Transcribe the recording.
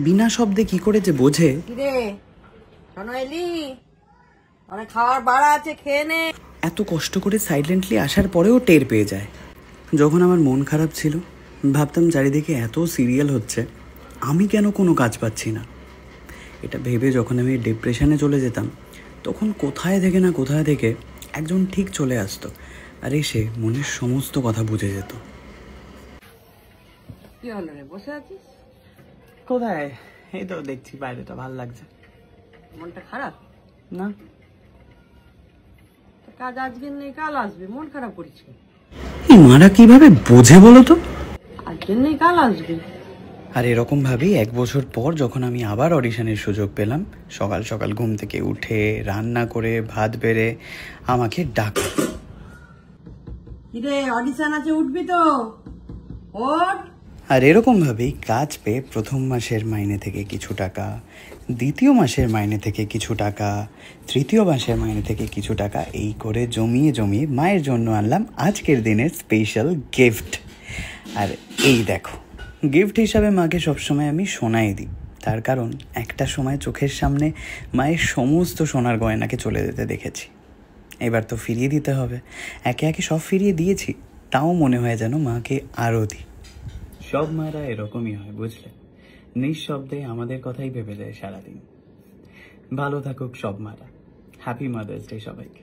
বিনা শব্দে কি করে যে বোঝে। খাওয়ার বাড়া আছে, খেয়ে নে। এত কষ্ট করে সাইলেন্টলি আসার পরেও টের পেয়ে যায়। যখন আমার মন খারাপ ছিল, ভাবতাম চারিদিকে এত সিরিয়াল হচ্ছে, আমি কেন কোনো কাজ পাচ্ছি না। এটা ভেবে যখন আমি ডিপ্রেশনে চলে যেতাম, তখন কোথায় থেকে না কোথায় থেকে একজন ঠিক চলে আসতো আর এসে মনের সমস্ত কথা বুঝে যেত। কি হলো রে, বসে আছিস? কোথায়? এই তো দেখছি বাইরেটা ভালো লাগছে। মনটা খারাপ? না। কাজ আজকে নেই, কাল আসবে, মন খারাপ করিস? এই মারা কিভাবে বোঝে বলো তো? আজকে নেই, কাল আসবে। আর এরকম ভাবেই 1 বছর পর যখন আমি আবার অডিশনের সুযোগ পেলাম, সকাল সকাল ঘুম থেকে উঠে রান্না করে ভাত বেড়ে আমাকে ডাক। কিরে, অডিশন আছে, উঠবি তো? ওঠ। আর এরকম ভাবেই কাজ পেয়ে প্রথম মাসের মাইনে থেকে কিছু টাকা, দ্বিতীয় মাসের মাইনে থেকে কিছু টাকা, তৃতীয় মাসের মাইনে থেকে কিছু টাকা, এই করে জমিয়ে জমিয়ে মায়ের জন্য আনলাম আজকের দিনের স্পেশাল গিফট। আর এই দেখো, গিফট হিসাবে মাকে সবসময় আমি সোনাই দিই, তার কারণ একটা সময় চোখের সামনে মায়ের সমস্ত সোনার গয়নাকে চলে যেতে দেখেছি। এবার তো ফিরিয়ে দিতে হবে। একে একে সব ফিরিয়ে দিয়েছি, তাও মনে হয় যেন মাকে আরও দিই। সব মায়েরা এরকমই হয়, বুঝলে? নিঃশব্দে আমাদের কথাই ভেবে যায় সারাদিন। ভালো থাকুক সব মায়েরা। হ্যাপি মাদার্স ডে সবাইকে।